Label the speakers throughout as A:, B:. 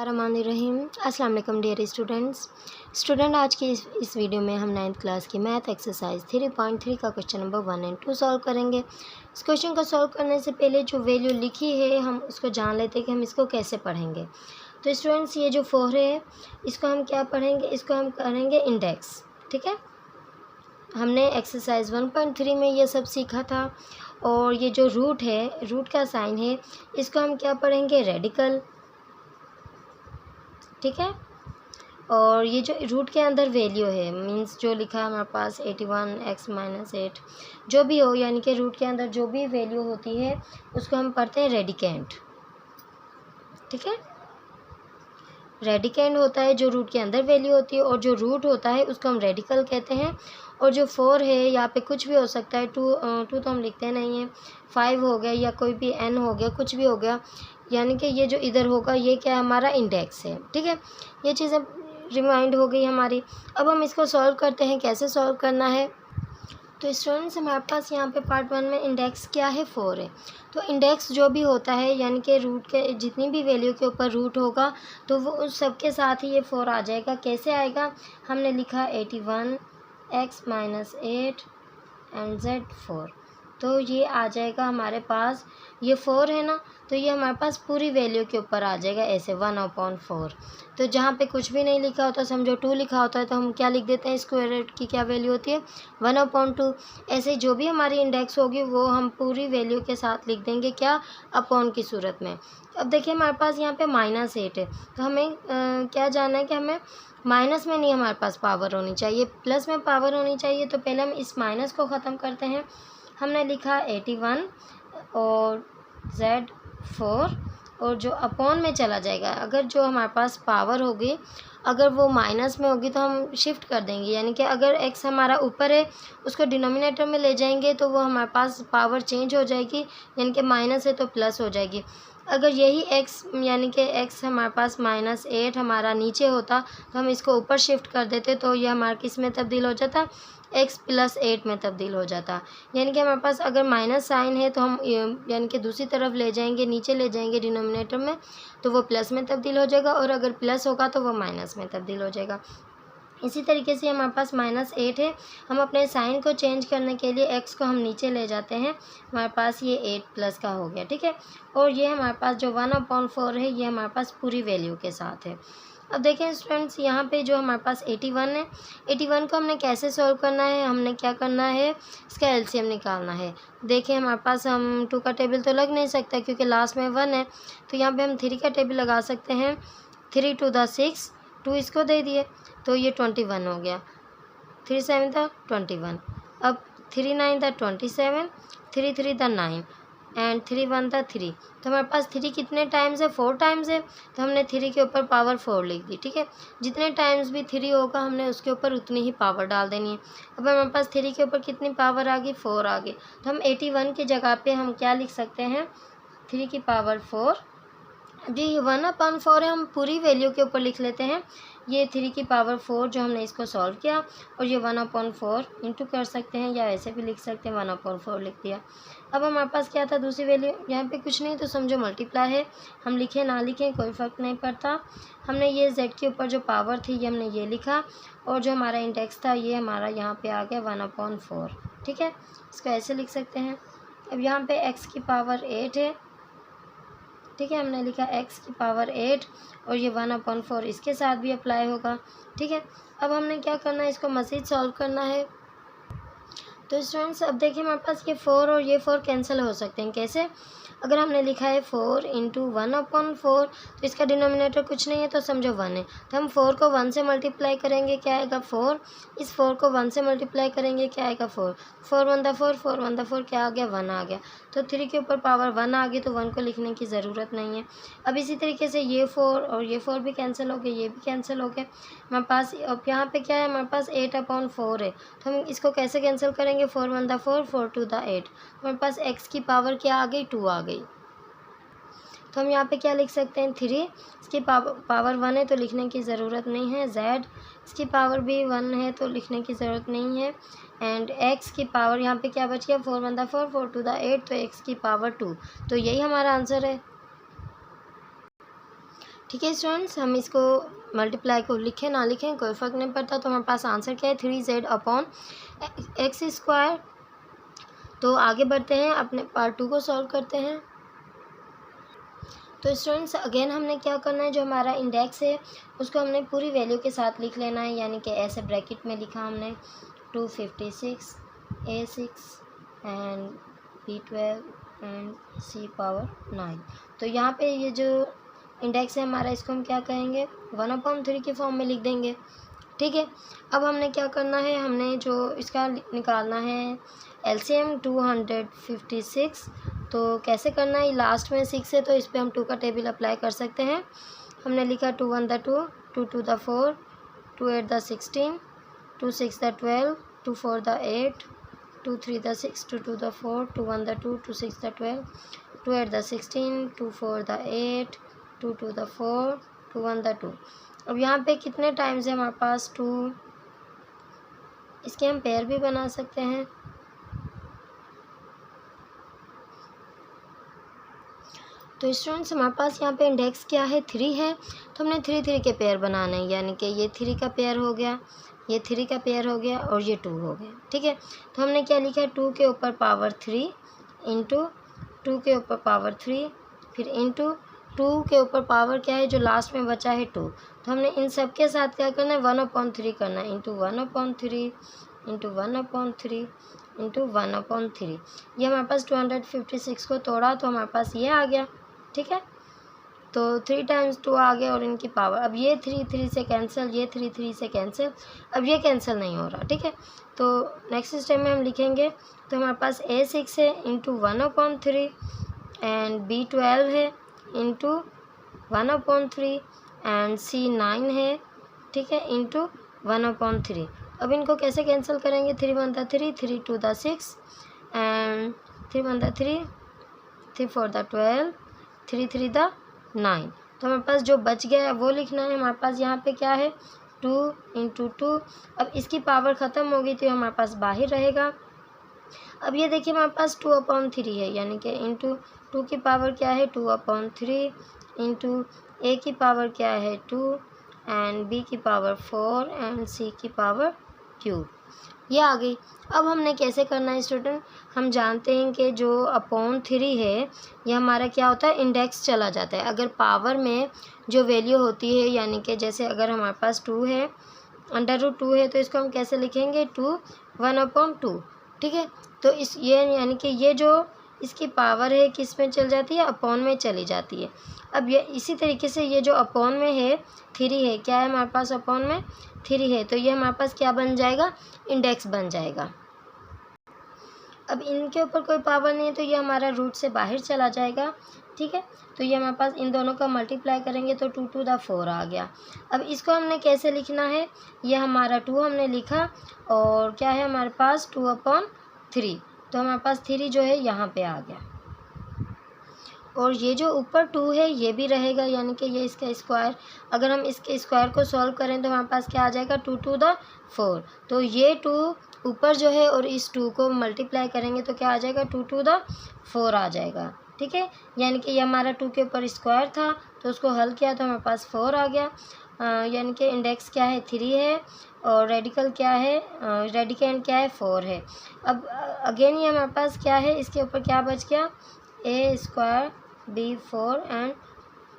A: बिस्मिल्लाहिर्रहमानिर्रहीम। अस्सलाम वालेकुम डियर स्टूडेंट, आज की इस वीडियो में हम 9th क्लास की मैथ एक्सरसाइज 3.3 का क्वेश्चन नंबर 1 और 2 सॉल्व करेंगे। इस क्वेश्चन को सॉल्व करने से पहले जो वैल्यू लिखी है हम उसको जान लेते हैं कि हम इसको कैसे पढ़ेंगे। तो स्टूडेंट्स, ये जो 4 है इसको हम क्या पढ़ेंगे, इसको हम करेंगे इंडेक्स। ठीक है, हमने एक्सरसाइज 1.3 में ये सब सीखा था। और ये जो रूट है, रूट का साइन है, इसको हम क्या पढ़ेंगे, रेडिकल। ठीक है, और ये जो रूट के अंदर वैल्यू है मींस जो लिखा है हमारे पास 81x-8 जो भी हो, यानी कि रूट के अंदर जो भी वैल्यू होती है उसको हम पढ़ते हैं रेडिकेंट। ठीक है, रेडिकेंट होता है जो रूट के अंदर वैल्यू होती है, और जो रूट होता है उसको हम रेडिकल कहते हैं। और जो 4 है यहाँ पे कुछ भी हो सकता है, 2 तो हम लिखते नहीं हैं, 5 हो गया या कोई भी n हो गया, कुछ भी हो गया, यानी कि ये जो इधर होगा ये क्या है, हमारा इंडेक्स है। ठीक है, ये चीज़ अब रिमाइंड हो गई हमारी। अब हम इसको सॉल्व करते हैं, कैसे सॉल्व करना है। तो स्टूडेंट्स, हमारे पास यहाँ पे पार्ट 1 में इंडेक्स क्या है, 4 है। तो इंडेक्स जो भी होता है यानी कि रूट के जितनी भी वैल्यू के ऊपर रूट होगा तो वो उस सब के साथ ही ये 4 आ जाएगा। कैसे आएगा, हमने लिखा 81x-8 एंड z4, तो ये आ जाएगा हमारे पास, ये 4 है ना, तो ये हमारे पास पूरी वैल्यू के ऊपर आ जाएगा ऐसे 1/4। तो जहाँ पे कुछ भी नहीं लिखा होता, समझो 2 लिखा होता है तो हम क्या लिख देते हैं, स्क्वायर रूट की क्या वैल्यू होती है, 1/2। ऐसे जो भी हमारी इंडेक्स होगी वो हम पूरी वैल्यू के साथ लिख देंगे, क्या, अपॉन की सूरत में। अब देखिए हमारे पास यहाँ पे -8 है, तो हमें क्या जानना है कि हमें माइनस में नहीं हमारे पास पावर होनी चाहिए, प्लस में पावर होनी चाहिए। तो पहले हम इस माइनस को ख़त्म करते हैं। हमने लिखा 81 और z4, और जो अपॉन में चला जाएगा, अगर जो हमारे पास पावर होगी अगर वो माइनस में होगी तो हम शिफ्ट कर देंगे, यानी कि अगर x हमारा ऊपर है उसको डिनोमिनेटर में ले जाएंगे तो वो हमारे पास पावर चेंज हो जाएगी, यानी कि माइनस है तो प्लस हो जाएगी। अगर यही x यानी कि x हमारे पास -8 हमारा नीचे होता तो हम इसको ऊपर शिफ्ट कर देते, तो ये हमारा किस में तब्दील हो जाता, x + 8 में तब्दील हो जाता। यानी कि हमारे पास अगर माइनस साइन है तो हम यानी कि दूसरी तरफ ले जाएंगे, नीचे ले जाएंगे डिनोमिनेटर में, तो वो प्लस में तब्दील हो जाएगा, और अगर प्लस होगा तो वो माइनस में तब्दील हो जाएगा। इसी तरीके से हमारे पास -8 है, हम अपने साइन को चेंज करने के लिए x को हम नीचे ले जाते हैं, हमारे पास ये 8+ का हो गया। ठीक है, और ये हमारे पास जो 1/4 है ये हमारे पास पूरी वैल्यू के साथ है। अब देखें स्टूडेंट्स, यहाँ पे जो हमारे पास 81 है, 81 को हमने कैसे सॉल्व करना है, हमने क्या करना है, इसका एलसीएम निकालना है। देखें हमारे पास हम 2 का टेबल तो लग नहीं सकता क्योंकि लास्ट में 1 है, तो यहाँ पे हम 3 का टेबल लगा सकते हैं। 3 × 2 = 6, 2 इसको दे दिए तो ये 21 हो गया, 3 × 7 = 21। अब 3 × 9 = 27, 3 × 3 = 9 एंड 3 × 1 = 3। तो हमारे पास 3 कितने टाइम्स है, 4 टाइम्स है, तो हमने 3 के ऊपर पावर 4 लिख दी। ठीक है, जितने टाइम्स भी 3 होगा हमने उसके ऊपर उतनी ही पावर डाल देनी है। अब हमारे पास 3 के ऊपर कितनी पावर आ गई, 4 आ गई, तो हम 81 की जगह पे हम क्या लिख सकते हैं, 3 की पावर 4। जी 1/4 है, हम पूरी वैल्यू के ऊपर लिख लेते हैं, ये 3 की पावर 4 जो हमने इसको सॉल्व किया, और ये 1/4 इंटू कर सकते हैं या ऐसे भी लिख सकते हैं, 1/4 लिख दिया। अब हमारे पास क्या था, दूसरी वैल्यू, यहाँ पे कुछ नहीं तो समझो मल्टीप्लाई है, हम लिखें ना लिखें कोई फ़र्क नहीं पड़ता। हमने ये z के ऊपर जो पावर थी ये हमने ये लिखा, और जो हमारा इंडेक्स था ये हमारा यहाँ पे आ गया 1/4। ठीक है, इसको ऐसे लिख सकते हैं। अब यहाँ पे x की पावर 8 है। ठीक है, हमने लिखा x की पावर 8, और ये 1/4 इसके साथ भी अप्लाई होगा। ठीक है, अब हमने क्या करना है, इसको मज़ीद सॉल्व करना है। तो स्टूडेंट्स, अब देखिए हमारे पास ये 4 और ये 4 कैंसिल हो सकते हैं। कैसे, अगर हमने लिखा है 4 × 1/4 तो इसका डिनोमिनेटर कुछ नहीं है तो समझो 1 है, तो हम 4 को 1 से मल्टीप्लाई करेंगे, क्या आएगा 4। इस 4 को 1 से मल्टीप्लाई करेंगे, क्या आएगा 4। 4 × 1 = 4, 4 × 1 = 4, क्या आ गया, 1 आ गया। तो 3 के ऊपर पावर 1 आ गई तो 1 को लिखने की ज़रूरत नहीं है। अब इसी तरीके से ये 4 और ये 4 भी कैंसिल हो गए, ये भी कैंसिल हो गए हमारे पास। अब यहाँ पे क्या है, हमारे पास 8/4 है, तो हम इसको कैसे कैंसिल करेंगे, 4 × 1 = 4, 4 × 2 = 8। हमारे पास x की पावर क्या आ गई, 2 आ गई। तो हम यहाँ पे क्या लिख सकते हैं, 3, इसकी पावर 1 है तो लिखने की ज़रूरत नहीं है। z, इसकी पावर भी 1 है तो लिखने की ज़रूरत नहीं है। एंड x की पावर यहाँ पे क्या बच गया, 4 × 1 = 4, 4 × 2 = 8, तो x की पावर 2, तो यही हमारा आंसर है। ठीक है स्टूडेंट्स, हम इसको मल्टीप्लाई को लिखें ना लिखें कोई फ़र्क नहीं पड़ता। तो हमारे पास आंसर क्या है, 3z/x²। तो आगे बढ़ते हैं, अपने पार्ट 2 को सॉल्व करते हैं। तो स्टूडेंट्स अगेन हमने क्या करना है, जो हमारा इंडेक्स है उसको हमने पूरी वैल्यू के साथ लिख लेना है, यानी कि ऐसे ब्रैकेट में लिखा हमने 256 A6 and B12 and C⁻9। तो यहाँ पे ये जो इंडेक्स है हमारा, इसको हम क्या कहेंगे, 1/3 की फॉर्म में लिख देंगे। ठीक है, अब हमने क्या करना है, हमने जो इसका निकालना है LCM 256। तो कैसे करना है, लास्ट में 6 है तो इस पर हम 2 का टेबल अप्लाई कर सकते हैं। हमने लिखा 2 1 2, 2 2 4, 2 8 16, 2 6 12, 2 4 8, 2 3 6, 2 2 4, 2 1 2, 2 6 12, 2 8 16, 2 4 8, 2 2 4, 2 1 2। अब यहाँ पे कितने टाइम्स है हमारे पास 2, इसके हम पेयर भी बना सकते हैं। तो स्टूडेंट्स हमारे पास यहाँ पे इंडेक्स क्या है, 3 है। तो हमने 3 3 के पेयर बनाने हैं, यानी कि ये 3 का पेयर हो गया, ये 3 का पेयर हो गया और ये 2 हो गया। ठीक है, तो हमने क्या लिखा है, 2 के ऊपर पावर 3 इंटू 2 के ऊपर पावर 3 फिर इंटू 2 के ऊपर पावर क्या है, जो लास्ट में बचा है 2। तो हमने इन सब के साथ क्या करना है, 1/3 करना है, इंटू 1/3 इंटू 1/3 इंटू 1/3। ये हमारे पास 256 को तोड़ा तो हमारे पास ये आ गया। ठीक है, तो 3 टाइम्स 2 आ गया और इनकी पावर, अब ये 3 3 से कैंसिल, ये 3 3 से कैंसिल, अब ये कैंसिल नहीं हो रहा। ठीक है, तो नेक्स्ट स्टेप में हम लिखेंगे, तो हमारे पास A6 है इंटू 1/3 एंड B12 है इंटू 1/3 एंड C9 है। ठीक है, इंटू 1/3। अब इनको कैसे कैंसिल करेंगे, 3 1 3, 3 2 6 एंड 3 1 3, 3 4 12, 3 3 9। तो हमारे पास जो बच गया है वो लिखना है। हमारे पास यहाँ पे क्या है, 2 इंटू 2। अब इसकी पावर ख़त्म हो गई तो हमारे पास बाहर रहेगा। अब ये देखिए हमारे पास 2/3 है, यानी कि इंटू 2 की पावर क्या है, 2/3 इंटू A की पावर क्या है 2 एंड B की पावर 4 एंड C की पावर क्यूब, ये आ गई। अब हमने कैसे करना है स्टूडेंट, हम जानते हैं कि जो /3 है ये हमारा क्या होता है, इंडेक्स चला जाता है। अगर पावर में जो वैल्यू होती है, यानी कि जैसे अगर हमारे पास 2 है, √2 है, तो इसको हम कैसे लिखेंगे, 2 1/2। ठीक है, तो इस ये यानी कि ये जो इसकी पावर है किस में चल जाती है, अपॉन में चली जाती है। अब ये इसी तरीके से ये जो अपॉन में है 3 है, क्या है हमारे पास अपॉन में 3 है, तो ये हमारे पास क्या बन जाएगा, इंडेक्स बन जाएगा। अब इनके ऊपर कोई पावर नहीं है तो ये हमारा रूट से बाहर चला जाएगा। ठीक है, तो ये हमारे पास इन दोनों का मल्टीप्लाई करेंगे तो 2 to the 4 आ गया। अब इसको हमने कैसे लिखना है, ये हमारा 2 हमने लिखा और क्या है हमारे पास 2/3, तो हमारे पास 3 जो है यहाँ पे आ गया और ये जो ऊपर 2 है ये भी रहेगा, यानी कि ये इसका स्क्वायर, अगर हम इसके स्क्वायर को सॉल्व करें तो हमारे पास क्या आ जाएगा 2 to the 4। तो ये 2 ऊपर जो है और इस 2 को मल्टीप्लाई करेंगे तो क्या आ जाएगा 2 to the 4 आ जाएगा। ठीक है, यानी कि ये हमारा 2 के ऊपर स्क्वायर था तो उसको हल किया तो हमारे पास 4 आ गया। यानी कि इंडेक्स क्या है 3 है और रेडिकल क्या है, रेडिकेंड क्या है 4 है। अब अगेन ये हमारे पास क्या है, इसके ऊपर क्या बच गया, A² B4 एंड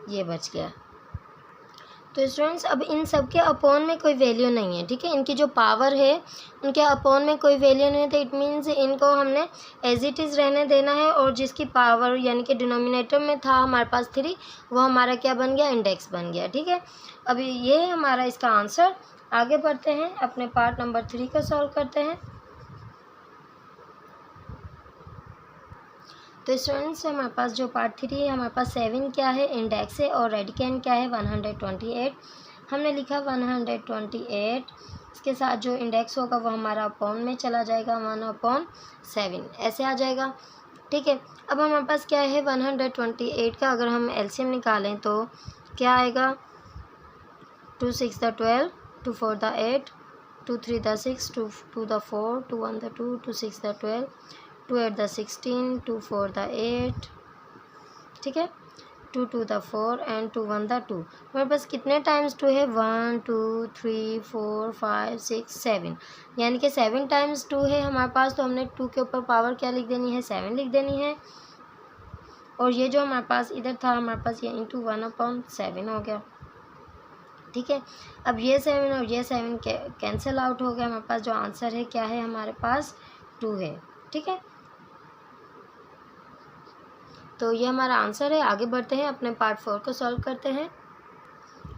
A: ये बच गया। तो स्टूडेंट्स अब इन सब के अपॉन में कोई वैल्यू नहीं है। ठीक है, इनकी जो पावर है उनके अपॉन में कोई वैल्यू नहीं है, तो इट मीन्स इनको हमने एज इट इज़ रहने देना है और जिसकी पावर यानी कि डिनोमिनेटर में था हमारे पास 3 वो हमारा क्या बन गया, इंडेक्स बन गया। ठीक है, अभी ये है हमारा इसका आंसर। आगे बढ़ते हैं, अपने पार्ट नंबर 3 को सॉल्व करते हैं। तो स्टूडेंट्स हमारे पास जो पार्ट 3 है, हमारे पास 7 क्या है, इंडेक्स है और रेडिकेंड क्या है 128। हमने लिखा 128, इसके साथ जो इंडेक्स होगा वो हमारा अपॉन में चला जाएगा 1/7 ऐसे आ जाएगा। ठीक है, अब हमारे पास क्या है 128 का अगर हम एलसीएम निकालें तो क्या आएगा, 2 6 12, 2 4 8, 2 3 6, 2 2 4, 2 1 2, 2 6 12, 2 8 16, 2 4 8। ठीक है, 2 टू द 4 एंड 2 1 द 2। हमारे पास कितने टाइम्स 2 है? 1 2 3 4 5 6 7, यानी कि 7 टाइम्स 2 है हमारे पास। तो हमने 2 के ऊपर पावर क्या लिख देनी है? 7 लिख देनी है। और ये जो हमारे पास इधर था हमारे पास ये इंटू 1/7 हो गया। ठीक है, अब ये 7 और ये 7 कैंसिल आउट हो गया। हमारे पास जो आंसर है क्या है? हमारे पास 2 है। ठीक है, तो ये हमारा आंसर है। आगे बढ़ते हैं, अपने पार्ट 4 को सॉल्व करते हैं।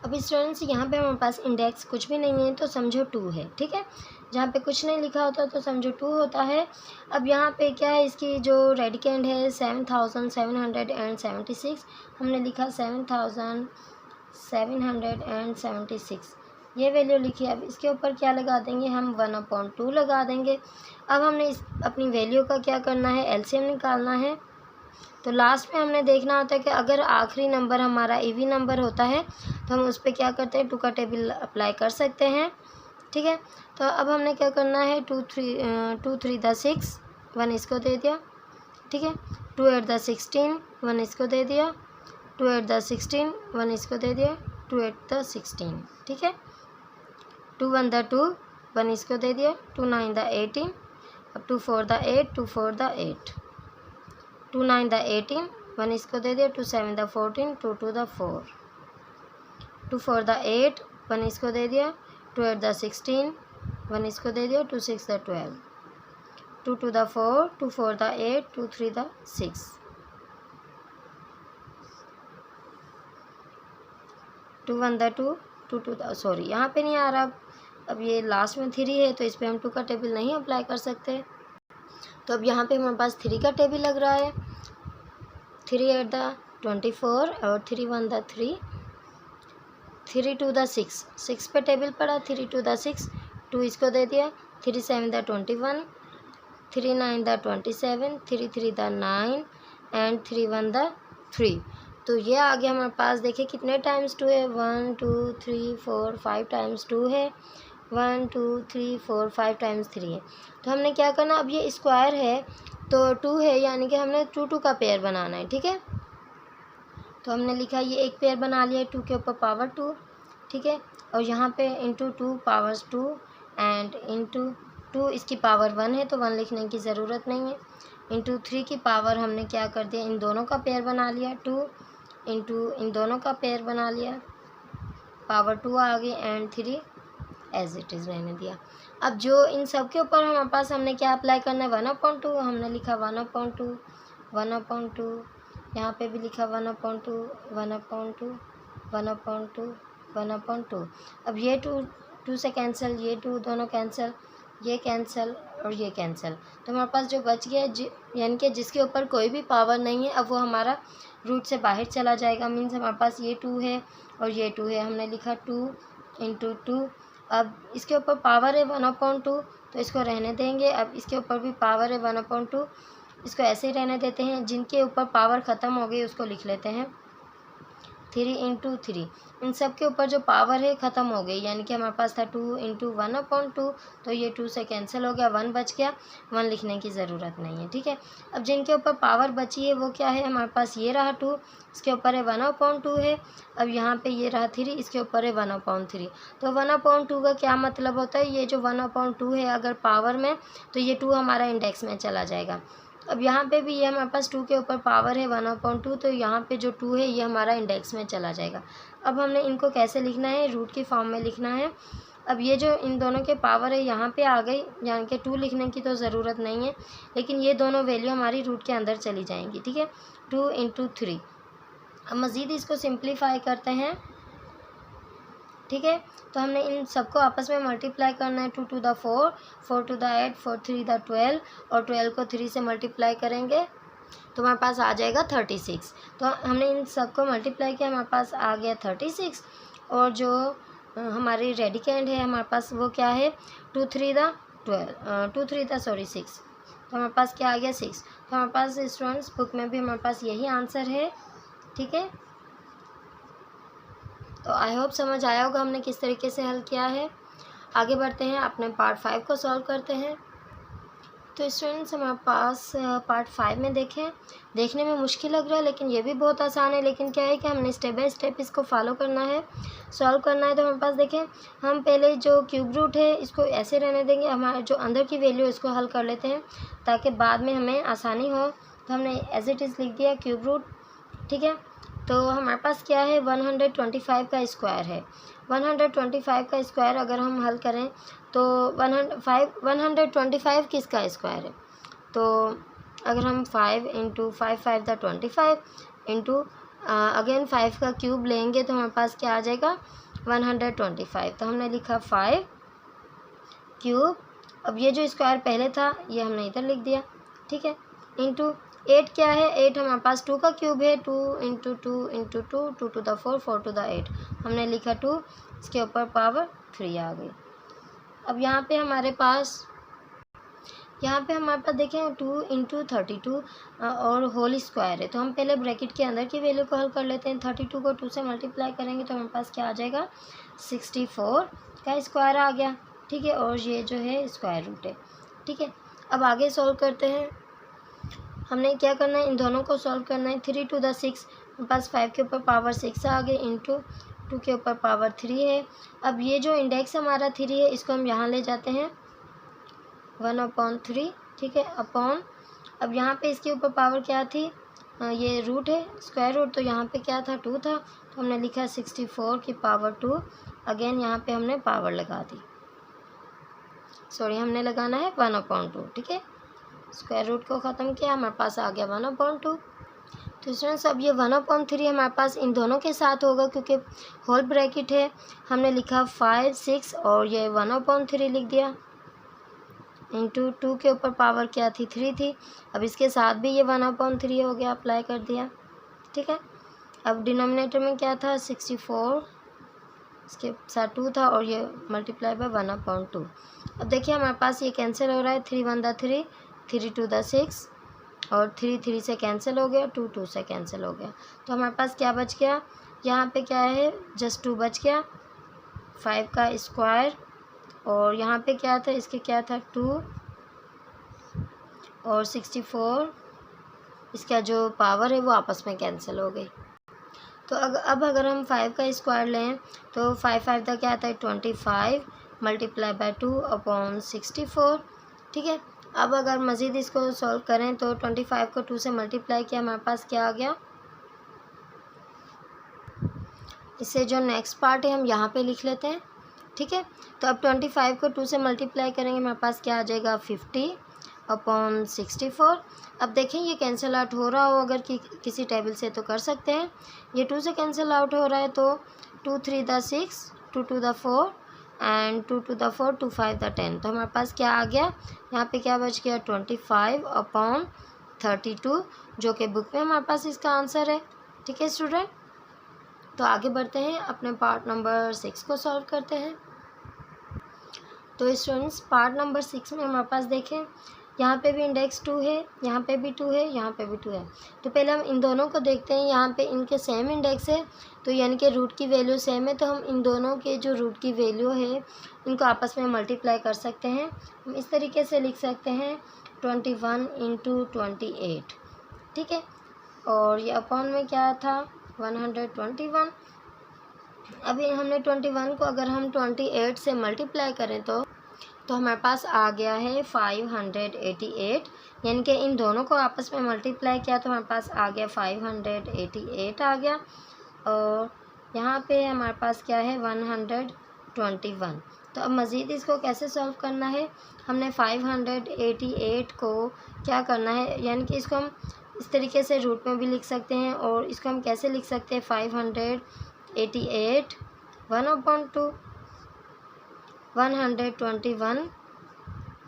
A: अब स्टूडेंट्स यहाँ पे हमारे पास इंडेक्स कुछ भी नहीं है तो समझो 2 है। ठीक है, जहाँ पे कुछ नहीं लिखा होता तो समझो 2 होता है। अब यहाँ पे क्या है? इसकी जो रेडिकेंड है 7776, हमने लिखा 7776, ये वैल्यू लिखी। अब इसके ऊपर क्या लगा देंगे? हम 1/2 लगा देंगे। अब हमने इस अपनी वैल्यू का क्या करना है? एलसीएम निकालना है। तो लास्ट में हमने देखना होता है कि अगर आखिरी नंबर हमारा इवी नंबर होता है तो हम उस पर क्या करते हैं? 2 का टेबल अप्लाई कर सकते हैं। ठीक है, तो अब हमने क्या करना है? 2 3 द 6, 1 इसको दे दिया। ठीक है, 2 8 द 16, 1 इसको दे दिया। 2 8 द 16, 1 इसको दे दिया। 2 8 द 16। ठीक है, 2 1 द 2, 1 इसको दे दिया। 2 9 द 18, अब 2 4 द 8, 2 4 द 8। 2 9 द 18, 1 इसको दे दिया। 2 7 द 14, 2 2 द 4। 2 4 द 8, 1 इसको दे दिया। 2 8 द 16, 1 इसको दे दिया। 2 6 the 12। 2 2 the 4, 2 4 the 8, 2 3 the 6। 2 1 the 2, 2 2 the, sorry यहाँ पे नहीं आ रहा। अब ये लास्ट में 3 है तो इस पर हम 2 का टेबल नहीं अप्लाई कर सकते। तो अब यहाँ पे हमारे पास 3 का टेबल लग रहा है। 3 8 द 24 और 3 1 द 3, 3 2 द 6, 6 पे टेबल पड़ा। 3 2 द 6, 2 इसको दे दिया। 3 7 the 21, 3 9 the 27, 3 3 the 9 and 3 1 the 3। तो ये आ गया हमारे पास। देखिए कितने टाइम्स 2 है? 1 2 3 4 5 टाइम्स 2 है। 1 2 3 4 5 टाइम्स 3 है। तो हमने क्या करना? अब ये स्क्वायर है तो 2 है, यानी कि हमने 2 2 का पेयर बनाना है। ठीक है, तो हमने लिखा ये एक पेयर बना लिया 2 के ऊपर पावर 2। ठीक है, और यहाँ पे इंटू 2 पावर्स 2 एंड इंटू 2 इसकी पावर 1 है तो 1 लिखने की ज़रूरत नहीं है। इंटू 3 की पावर हमने क्या कर दिया? इन दोनों का पेयर बना लिया। 2 इंटू इन दोनों का पेयर बना लिया, पावर 2 आ गई एंड 3 एज इट इज़ रहने दिया। अब जो इन सब के ऊपर हमारे पास हमने क्या अप्लाई करना है? 1/2, हमने लिखा 1/2, 1/2, यहाँ पे भी लिखा 1/2, 1/2, 1/2, 1/2। अब ये 2 से कैंसिल, ये 2 दोनों कैंसिल, ये कैंसिल और ये कैंसिल। तो हमारे पास जो बच गया यानी कि जिसके ऊपर कोई भी पावर नहीं है, अब वो हमारा रूट से बाहर चला जाएगा। मीन्स हमारे पास ये 2 है और ये 2 है। हमने लिखा 2 इंटू 2। अब इसके ऊपर पावर है 1/2 तो इसको रहने देंगे। अब इसके ऊपर भी पावर है 1/2, इसको ऐसे ही रहने देते हैं। जिनके ऊपर पावर ख़त्म हो गई उसको लिख लेते हैं 3 इंटू 3। इन सब के ऊपर जो पावर है ख़त्म हो गई, यानी कि हमारे पास था 2 इंटू 1/2 तो ये 2 से कैंसिल हो गया, 1 बच गया। 1 लिखने की ज़रूरत नहीं है। ठीक है, अब जिनके ऊपर पावर बची है वो क्या है? हमारे पास ये रहा 2, इसके ऊपर है 1/2 है। अब यहाँ पे ये रहा 3, इसके ऊपर है 1/3। तो 1/2 का क्या मतलब होता है? ये जो 1/2 है अगर पावर में तो ये 2 हमारा इंडेक्स में चला जाएगा। अब यहाँ पे भी ये हमारे पास 2 के ऊपर पावर है 1/2 तो यहाँ पे जो 2 है ये हमारा इंडेक्स में चला जाएगा। अब हमने इनको कैसे लिखना है? रूट की फॉर्म में लिखना है। अब ये जो इन दोनों के पावर है यहाँ पे आ गई, यानी कि 2 लिखने की तो ज़रूरत नहीं है, लेकिन ये दोनों वैल्यू हमारी रूट के अंदर चली जाएंगी। ठीक है, 2 इंटू 3। अब मज़ीद इसको सिंप्लीफाई करते हैं। ठीक है, तो हमने इन सबको आपस में मल्टीप्लाई करना है। 2 two the 4, 4 two the 8, 4 3 the 12 और 12 को 3 से मल्टीप्लाई करेंगे तो हमारे पास आ जाएगा 36। तो हमने इन सबको मल्टीप्लाई किया, हमारे पास आ गया 36। और जो हमारी रेडिकेंड है हमारे पास वो क्या है? 2 3 द 6। तो हमारे पास क्या आ गया? 6। तो हमारे पास स्टूडेंट्स बुक में भी हमारे पास यही आंसर है। ठीक है, तो आई होप समझ आया होगा हमने किस तरीके से हल किया है। आगे बढ़ते हैं, अपने पार्ट 5 को सॉल्व करते हैं। तो स्टूडेंट्स हमारे पास पार्ट 5 में देखें, देखने में मुश्किल लग रहा है लेकिन ये भी बहुत आसान है। लेकिन क्या है कि हमने स्टेप बाय स्टेप इसको फॉलो करना है, सॉल्व करना है। तो हमारे पास देखें, हम पहले जो क्यूब रूट है इसको ऐसे रहने देंगे, हमारे जो अंदर की वैल्यू है इसको हल कर लेते हैं ताकि बाद में हमें आसानी हो। तो हमने एज इट इज़ लिख दिया क्यूब रूट, ठीक है। तो हमारे पास क्या है, 125 का स्क्वायर है। 125 का स्क्वायर अगर हम हल करें तो 125 किसका स्क्वायर है। तो अगर हम 5 इंटू 5 द 25 इंटू अगेन 5 का क्यूब लेंगे तो हमारे पास क्या आ जाएगा, 125। तो हमने लिखा 5 क्यूब। अब ये जो स्क्वायर पहले था ये हमने इधर लिख दिया, ठीक है। इंटू 8 क्या है, 8 हमारे पास 2 का क्यूब है, 2 into 2 into 2, 2 two the 4, 4 two the 8। हमने लिखा 2, इसके ऊपर पावर 3 आ गई। अब यहाँ पे हमारे पास देखें 2 इंटू 32 और होल स्क्वायर है। तो हम पहले ब्रैकेट के अंदर की वैल्यू को हल कर लेते हैं। 32 को 2 से मल्टीप्लाई करेंगे तो हमारे पास क्या आ जाएगा, 64 का स्क्वायर आ गया, ठीक है। और ये जो है स्क्वायर रूट है, ठीक है। अब आगे सॉल्व करते हैं। हमने क्या करना है, इन दोनों को सॉल्व करना है। 3 टू द 6, हमारे पास 5 के ऊपर पावर 6 आ गई, इंटू 2 के ऊपर पावर 3 है। अब ये जो इंडेक्स हमारा 3 है इसको हम यहाँ ले जाते हैं 1/3, ठीक है, अपॉन। अब यहाँ पे इसके ऊपर पावर क्या थी, ये रूट है स्क्वायर रूट, तो यहाँ पे क्या था, 2 था। तो हमने लिखा 64 की पावर 2। अगेन यहाँ पे हमने पावर लगा दी, सॉरी हमने लगाना है 1/2, ठीक है। स्क्वायर रूट को ख़त्म किया, हमारे पास आ गया 1/2। तो स्टूडेंट्स अब ये 1/3 हमारे पास इन दोनों के साथ होगा क्योंकि होल ब्रैकेट है। हमने लिखा 5 6 और ये 1/3 लिख दिया, इंटू 2 के ऊपर पावर क्या थी, 3 थी। अब इसके साथ भी ये 1/3 हो गया, अप्लाई कर दिया, ठीक है। अब डिनोमिनेटर में क्या था, 64, इसके साथ 2 था और ये मल्टीप्लाई बाय 1/2। अब देखिए हमारे पास ये कैंसिल हो रहा है, 3 1 द 3, 3 2 द 6 और 3 3 से कैंसिल हो गया, 2 2 से कैंसिल हो गया। तो हमारे पास क्या बच गया, यहाँ पे क्या है, जस्ट 2 बच गया, 5 का स्क्वायर। और यहाँ पे क्या था, इसके क्या था, 2 और 64, इसका जो पावर है वो आपस में कैंसिल हो गई। तो अब अगर हम 5 का स्क्वायर लें तो 5 5 का क्या आता है, 25 मल्टीप्लाई बाय 2/64, ठीक है। अब अगर मज़ीद इसको सॉल्व करें तो 25 को 2 से मल्टीप्लाई किया, हमारे पास क्या आ गया। इससे जो नेक्स्ट पार्ट है हम यहाँ पे लिख लेते हैं, ठीक है। तो अब 25 को 2 से मल्टीप्लाई करेंगे, हमारे पास क्या आ जाएगा, 50/64। अब देखें ये कैंसिल आउट हो रहा हो अगर किसी टेबल से तो कर सकते हैं। ये 2 से कैंसिल आउट हो रहा है तो 2 3 the 6, 2 2 the 4 and 2 2 the 4, 2 5 the 10। तो हमारे पास क्या आ गया, यहाँ पे क्या बच गया, 25/32, जो कि बुक में हमारे पास इसका आंसर है, ठीक है स्टूडेंट। तो आगे बढ़ते हैं, अपने पार्ट नंबर 6 को सॉल्व करते हैं। तो स्टूडेंट्स पार्ट नंबर 6 में हमारे पास देखें, यहाँ पे भी इंडेक्स 2 है, यहाँ पे भी 2 है, यहाँ पे भी 2 है। तो पहले हम इन दोनों को देखते हैं, यहाँ पे इनके सेम इंडेक्स है तो यानी कि रूट की वैल्यू सेम है। तो हम इन दोनों के जो रूट की वैल्यू है इनको आपस में मल्टीप्लाई कर सकते हैं। हम इस तरीके से लिख सकते हैं 21 इंटू 28, ठीक है। और ये अपॉन में क्या था, 121। अभी हमने 21 को अगर हम 28 से मल्टीप्लाई करें तो हमारे पास आ गया है 588, यानी कि इन दोनों को आपस में मल्टीप्लाई किया तो हमारे पास आ गया 588 आ गया। और यहाँ पे हमारे पास क्या है, 121। तो अब मज़ीद इसको कैसे सॉल्व करना है, हमने 588 को क्या करना है, यानी कि इसको हम इस तरीके से रूट में भी लिख सकते हैं और इसको हम कैसे लिख सकते हैं, 588 1/2, 121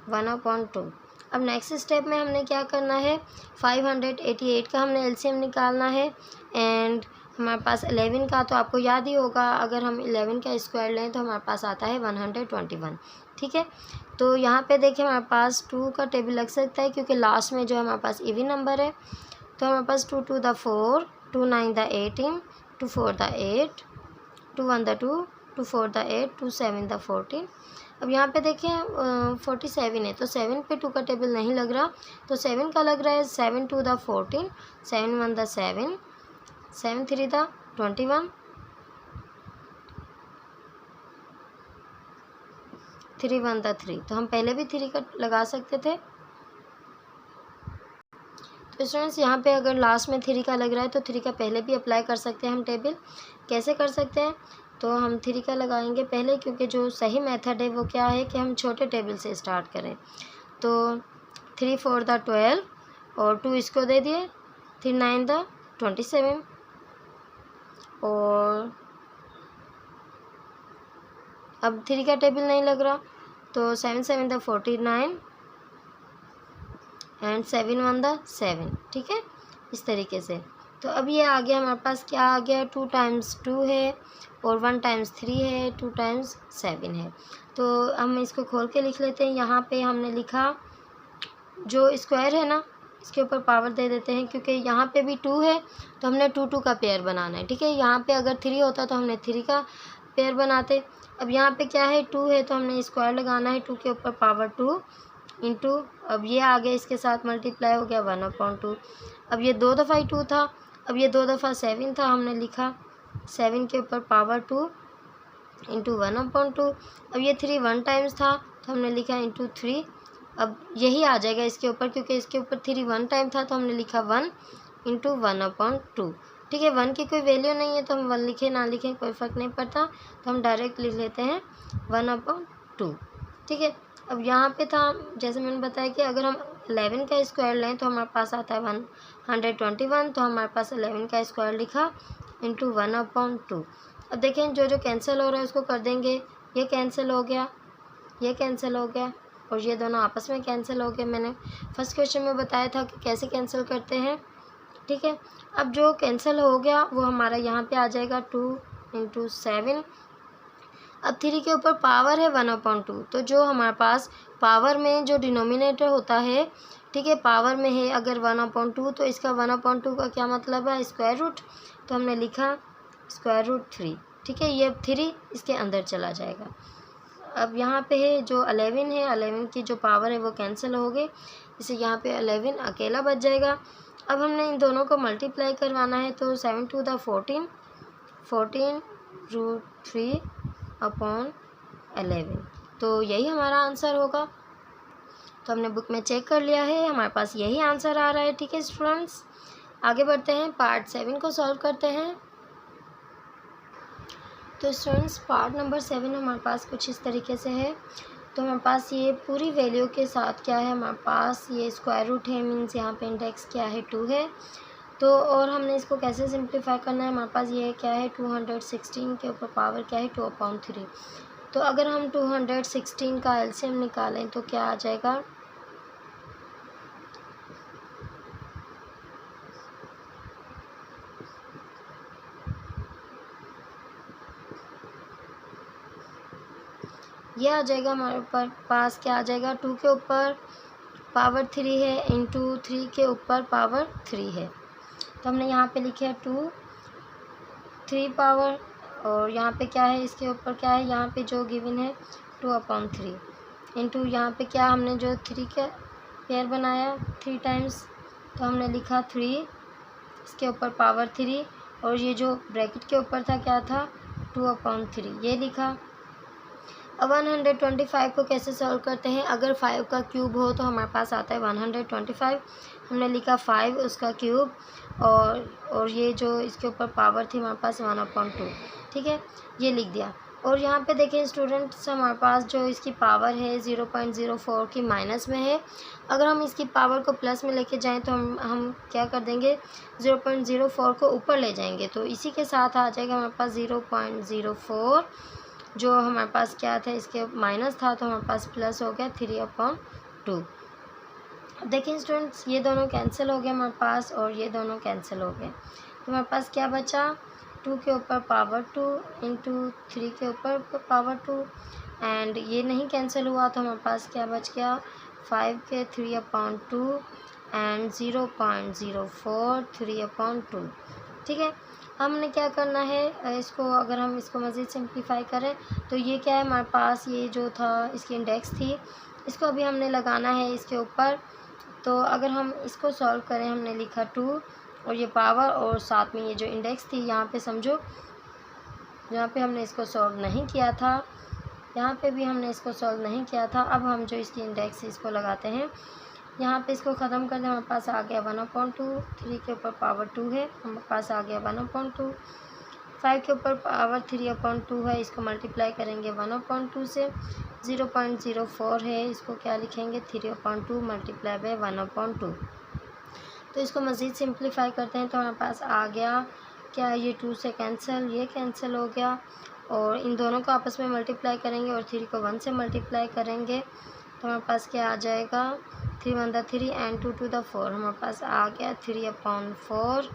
A: 1/2। अब नेक्स्ट स्टेप में हमने क्या करना है, 588 का हमने एलसीएम निकालना है एंड हमारे पास 11 का, तो आपको याद ही होगा अगर हम 11 का स्क्वायर लें तो हमारे पास आता है 121, ठीक है। तो यहाँ पे देखिए हमारे पास 2 का टेबल लग सकता है क्योंकि लास्ट में जो हमारे पास इवन नंबर है। तो हमारे पास 2 2 the 4, 2 9 the 18, 2 4 the 8, 2 1 the 2, 2 4 the 8, 2 7 the 14। अब यहाँ पे देखिए 47 है, तो 7 पे 2 का टेबल नहीं लग रहा, तो 7 का लग रहा है। 7 2 द 14, 7 1 द 7, 7 3 द 21, 3 1 द 3। तो हम पहले भी 3 का लगा सकते थे। तो स्टूडेंट्स यहाँ पे अगर लास्ट में 3 का लग रहा है तो 3 का पहले भी अप्लाई कर सकते हैं हम टेबल। कैसे कर सकते हैं? तो हम 3 का लगाएंगे पहले, क्योंकि जो सही मेथड है वो क्या है कि हम छोटे टेबल से स्टार्ट करें। तो 3 4 द 12 और 2 इसको दे दिए, 3 9 द 27 और अब 3 का टेबल नहीं लग रहा, तो 7 7 द 49 एंड 7 1 द 7। ठीक है, इस तरीके से। तो अब ये आ गया हमारे पास, क्या आ गया, 2 टाइम्स 2 है और 1 टाइम्स 3 है, 2 टाइम्स 7 है। तो हम इसको खोल के लिख लेते हैं। यहाँ पे हमने लिखा जो स्क्वायर है ना, इसके ऊपर पावर दे देते हैं, क्योंकि यहाँ पे भी 2 है तो हमने 2 2 का पेयर बनाना है। ठीक है, यहाँ पे अगर 3 होता तो हमने 3 का पेयर बनाते। अब यहाँ पे क्या है, 2 है तो हमने स्क्वायर लगाना है, 2 के ऊपर पावर 2 इंटू, अब ये आ गया इसके साथ मल्टीप्लाई हो गया 1/2। अब ये 2 दफ़ा ही 2 था, अब ये 2 दफ़ा 7 था, हमने लिखा 7 के ऊपर पावर 2 इंटू 1/2। अब ये 3 1 टाइम्स था तो हमने लिखा इंटू 3। अब यही आ जाएगा इसके ऊपर, क्योंकि इसके ऊपर 3 1 टाइम था तो हमने लिखा 1 इंटू 1/2। ठीक है, 1 की कोई वैल्यू नहीं है तो हम 1 लिखें ना लिखें कोई फ़र्क नहीं पड़ता, तो हम डायरेक्ट लिख लेते हैं 1/2। ठीक है, अब यहाँ पे था जैसे मैंने बताया कि अगर हम 11 का स्क्वायर लें तो हमारे पास आता है 121, तो हमारे पास 11 का स्क्वायर लिखा इंटू 1/2। अब देखें जो जो कैंसिल हो रहा है उसको कर देंगे, ये कैंसिल हो गया, ये कैंसिल हो गया और ये दोनों आपस में कैंसिल हो गए। मैंने फर्स्ट क्वेश्चन में बताया था कि कैसे कैंसिल करते हैं। ठीक है, अब जो कैंसिल हो गया वो हमारा यहाँ पे आ जाएगा 2 इंटू 7। अब 3 के ऊपर पावर है 1/2, तो जो हमारे पास पावर में जो डिनोमिनेटर होता है, ठीक है, पावर में है अगर 1/2 तो इसका 1/2 का क्या मतलब है, स्क्वायर रूट। तो हमने लिखा स्क्वायर रूट 3। ठीक है, ये 3 इसके अंदर चला जाएगा। अब यहाँ पे है जो 11 है, 11 की जो पावर है वो कैंसिल हो गई, इसे यहाँ पे 11 अकेला बच जाएगा। अब हमने इन दोनों को मल्टीप्लाई करवाना है, तो 7 2 द 14, 14 रूट 3/11, तो यही हमारा आंसर होगा। तो हमने बुक में चेक कर लिया है, हमारे पास यही आंसर आ रहा है। ठीक है स्टूडेंट्स, आगे बढ़ते हैं, पार्ट 7 को सॉल्व करते हैं। तो स्टूडेंट्स पार्ट नंबर 7 हमारे पास कुछ इस तरीके से है। तो हमारे पास ये पूरी वैल्यू के साथ क्या है, हमारे पास ये स्क्वायर रूट है, मीन्स यहाँ पे इंडेक्स क्या है 2 है। तो और हमने इसको कैसे सिंप्लीफाई करना है, हमारे पास ये क्या है 216 के ऊपर पावर क्या है 2/3। तो अगर हम 216 का एलसीएम निकालें तो क्या आ जाएगा, ये आ जाएगा हमारे ऊपर पास क्या आ जाएगा, 2 के ऊपर पावर 3 है इंटू 3 के ऊपर पावर 3 है। तो हमने यहाँ पे लिखे है 2 3 पावर और यहाँ पे क्या है, इसके ऊपर क्या है, यहाँ पे जो गिवन है 2/3 इंटू यहाँ पे क्या हमने जो 3 का पेयर बनाया 3 टाइम्स, तो हमने लिखा 3 इसके ऊपर पावर 3 और ये जो ब्रैकेट के ऊपर था क्या था 2/3, ये लिखा। अब 125 को कैसे सॉल्व करते हैं, अगर 5 का क्यूब हो तो हमारे पास आता है 125। हमने लिखा 5 उसका क्यूब और ये जो इसके ऊपर पावर थी हमारे पास 1/2। ठीक है, ये लिख दिया। और यहाँ पे देखें स्टूडेंट्स, हमारे पास जो इसकी पावर है 0.04 की माइनस में है। अगर हम इसकी पावर को प्लस में लेके जाएं तो हम क्या कर देंगे, 0.04 को ऊपर ले जाएंगे, तो इसी के साथ आ जाएगा हमारे पास 0.04, जो हमारे पास क्या था इसके माइनस था तो हमारे पास प्लस हो गया 3/2। देखिए स्टूडेंट्स, ये दोनों कैंसिल हो गए हमारे पास और ये दोनों कैंसिल हो गए, तो हमारे पास क्या बचा, 2 के ऊपर पावर 2 इंटू 3 के ऊपर पावर 2 एंड ये नहीं कैंसिल हुआ तो हमारे पास क्या बच गया, 5 के 3/2 एंड 0.04 3/2। ठीक है, हमने क्या करना है, इसको अगर हम इसको मज़ीद सिंप्लीफाई करें तो ये क्या है हमारे पास, ये जो था इसकी इंडेक्स थी, इसको अभी हमने लगाना है इसके ऊपर। तो अगर हम इसको सॉल्व करें, हमने लिखा 2 और ये पावर और साथ में ये जो इंडेक्स थी, यहाँ पे समझो जहाँ पे हमने इसको सॉल्व नहीं किया था, यहाँ पे भी हमने इसको सॉल्व नहीं किया था। अब हम जो इसकी इंडेक्स इसको लगाते हैं, यहाँ पे इसको ख़त्म कर दें, हमारे पास आ गया 1/2, 3 के ऊपर पावर 2 है, हमारे पास आ गया 1/2, 5 के ऊपर पावर 3/2 है, इसको मल्टीप्लाई करेंगे 1/2 से, 0.04 है, इसको क्या लिखेंगे 3/2 मल्टीप्लाई बाय 1/2। तो इसको मज़ीद सिंप्लीफाई करते हैं तो हमारे पास आ गया क्या, ये 2 से कैंसिल, ये कैंसिल हो गया, और इन दोनों को आपस में मल्टीप्लाई करेंगे और 3 को 1 से मल्टीप्लाई करेंगे तो हमारे पास क्या आ जाएगा, 3 1 3 एंड 2 2 4, हमारे पास आ गया 3/4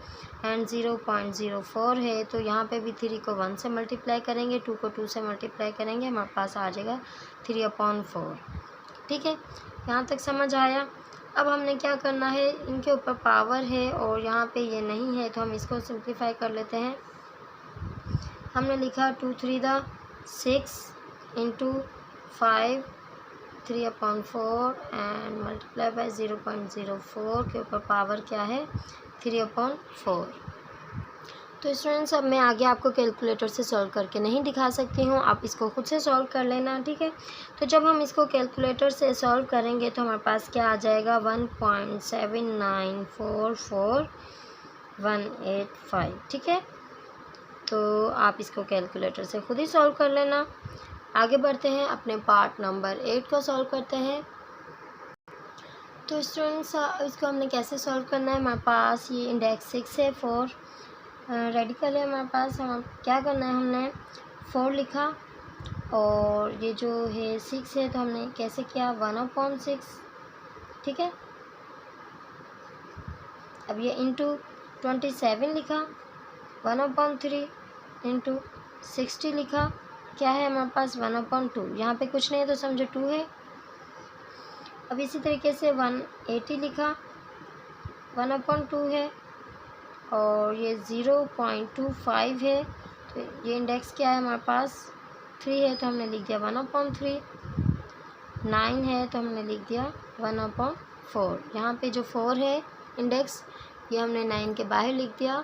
A: एंड 0.04 है। तो यहाँ पे भी 3 को 1 से मल्टीप्लाई करेंगे, 2 को 2 से मल्टीप्लाई करेंगे, हमारे पास आ जाएगा 3/4। ठीक है, यहाँ तक समझ आया। अब हमने क्या करना है, इनके ऊपर पावर है और यहाँ पे ये नहीं है, तो हम इसको सिंप्लीफाई कर लेते हैं। हमने लिखा 2 3 6 इंटू 5 3/4 एंड मल्टीप्लाई बाय 0.04 के ऊपर पावर क्या है 3/4। तो स्टूडेंट्स अब मैं आगे आपको कैलकुलेटर से सॉल्व करके नहीं दिखा सकती हूँ, आप इसको खुद से सॉल्व कर लेना। ठीक है, तो जब हम इसको कैलकुलेटर से सॉल्व करेंगे तो हमारे पास क्या आ जाएगा 1.7944185। ठीक है, तो आप इसको कैलकुलेटर से खुद ही सॉल्व कर लेना। आगे बढ़ते हैं, अपने पार्ट नंबर 8 को सॉल्व करते हैं। तो स्टूडेंट्स इसको हमने कैसे सॉल्व करना है, हमारे पास ये इंडेक्स 6 है, 4 रेडिकल है हमारे पास। हम क्या करना है, हमने 4 लिखा और ये जो है 6 है, तो हमने कैसे किया 1/6। ठीक है, अब ये इंटू 27 लिखा, 1/3 इंटू 60 लिखा, क्या है हमारे पास 1/2, यहाँ पे कुछ नहीं है तो समझो 2 है। अब इसी तरीके से 180 लिखा, 1/2 है और ये 0.25 है, तो ये इंडेक्स क्या है हमारे पास 3 है, तो हमने लिख दिया 1/3। 9 है तो हमने लिख दिया 1/4। यहाँ पे जो 4 है इंडेक्स, ये हमने 9 के बाहर लिख दिया,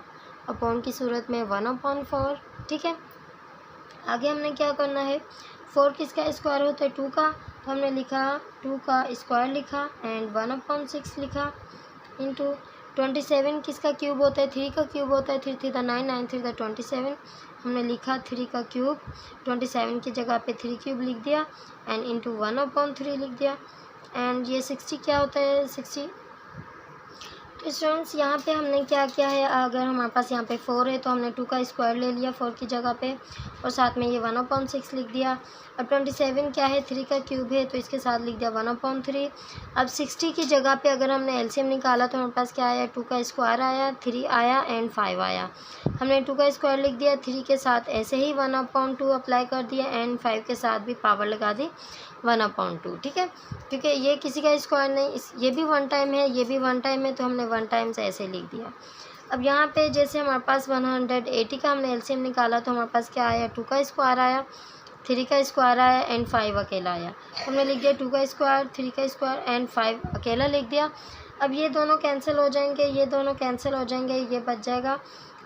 A: अपॉन की सूरत में 1/4। ठीक है, आगे हमने क्या करना है, 4 किसका स्क्वायर होता है 2 का, तो हमने लिखा 2 का स्क्वायर लिखा एंड 1/6 लिखा, इंटू 27 किसका क्यूब होता है 3 का क्यूब होता है, 3 3 9 9 3 27, हमने लिखा 3 का क्यूब, 27 की जगह पे 3 क्यूब लिख दिया एंड इंटू 1/3 लिख दिया। एंड ये 60 क्या होता है 60। तो स्टूडेंट्स यहाँ पे हमने क्या किया है, अगर हमारे पास यहाँ पे 4 है तो हमने 2 का स्क्वायर ले लिया 4 की जगह पे और साथ में ये 1/6 लिख दिया। अब 27 क्या है 3 का क्यूब है, तो इसके साथ लिख दिया 1/3। अब 60 की जगह पे अगर हमने एलसीएम निकाला तो हमारे पास क्या आया 2 का स्क्वायर आया, 3 आया एंड 5 आया। हमने 2 का स्क्वायर लिख दिया, 3 के साथ ऐसे ही 1/2 अप्लाई कर दिया एंड 5 के साथ भी पावर लगा दी 1/2। ठीक है, क्योंकि ये किसी का स्क्वायर नहीं, ये भी 1 टाइम है, ये भी 1 टाइम है, तो हमने 1 टाइम से ऐसे लिख दिया। अब यहाँ पे जैसे हमारे पास 180 का हमने एलसीएम निकाला तो हमारे पास क्या आया 2 का स्क्वायर आया, 3 का स्क्वायर आया एंड 5 अकेला आया। हमने लिख दिया 2 का स्क्वायर, 3 का स्क्वायर एंड 5 अकेला लिख दिया। अब ये दोनों कैंसिल हो जाएंगे, ये दोनों कैंसिल हो जाएंगे, ये बच जाएगा।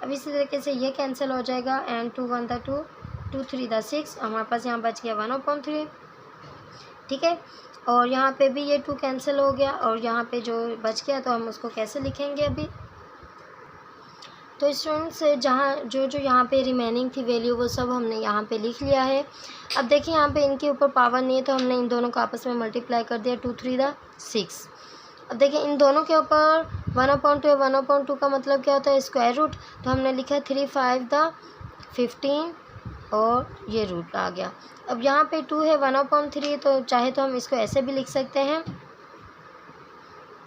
A: अब इसी तरीके से ये कैंसिल हो जाएगा एंड 2 1 2 2 3 6, हमारे पास यहाँ बच गया 1/3। ठीक है, और यहाँ पे भी ये 2 कैंसिल हो गया और यहाँ पे जो बच गया तो हम उसको कैसे लिखेंगे अभी। तो स्टूडेंट्स जहाँ जो यहाँ पे रिमेनिंग थी वैल्यू वो सब हमने यहाँ पे लिख लिया है। अब देखिए यहाँ पे इनके ऊपर पावर नहीं है तो हमने इन दोनों को आपस में मल्टीप्लाई कर दिया, 2 3 6। अब देखिए इन दोनों के ऊपर 1/2 है, 1/2 का मतलब क्या होता है स्क्वायर रूट, तो हमने लिखा 3 5 15 और ये रूट आ गया। अब यहाँ पे 2 है 1/3, तो चाहे तो हम इसको ऐसे भी लिख सकते हैं,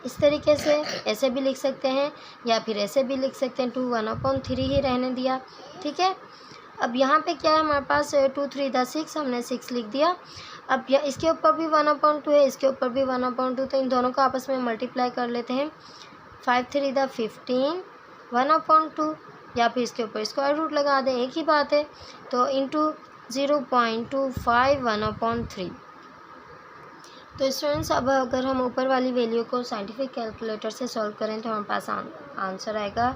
A: इस तरीके से ऐसे भी लिख सकते हैं या फिर ऐसे भी लिख सकते हैं, 2 1/3 ही रहने दिया। ठीक है, अब यहाँ पे क्या है हमारे पास 2 3 6, हमने 6 लिख दिया। अब इसके ऊपर भी 1/2 है, इसके ऊपर भी 1/2, तो इन दोनों को आपस में मल्टीप्लाई कर लेते हैं। 5 3 15 1/2 या फिर इसके ऊपर स्क्वायर रूट लगा दें, एक ही बात है। तो इंटू 0.25 1/3। तो स्टूडेंट्स अब अगर हम ऊपर वाली वैल्यू को साइंटिफिक कैलकुलेटर से सॉल्व करें तो हमारे पास आंसर आएगा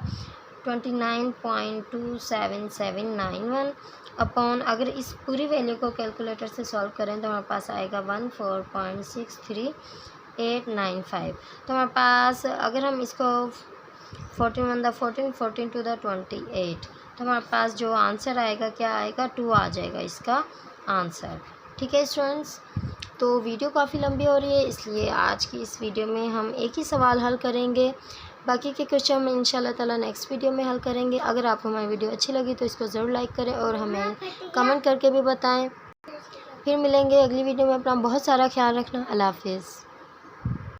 A: 29.27791 अपॉन, अगर इस पूरी वैल्यू को कैलकुलेटर से सॉल्व करें तो हमारे पास आएगा 14.63895। तो हमारे पास अगर हम इसको 14 1 14 14 2 28, तो हमारे पास जो आंसर आएगा क्या आएगा, 2 आ जाएगा इसका आंसर। ठीक है स्टूडेंट्स, तो वीडियो काफ़ी लंबी हो रही है, इसलिए आज की इस वीडियो में हम एक ही सवाल हल करेंगे। बाकी के क्वेश्चन हम इंशाल्लाह ताला नेक्स्ट वीडियो में हल करेंगे। अगर आपको हमारी वीडियो अच्छी लगी तो इसको ज़रूर लाइक करें और हमें कमेंट करके भी बताएं। फिर मिलेंगे अगली वीडियो में। अपना बहुत सारा ख्याल रखना। अल्लाह हाफिज़।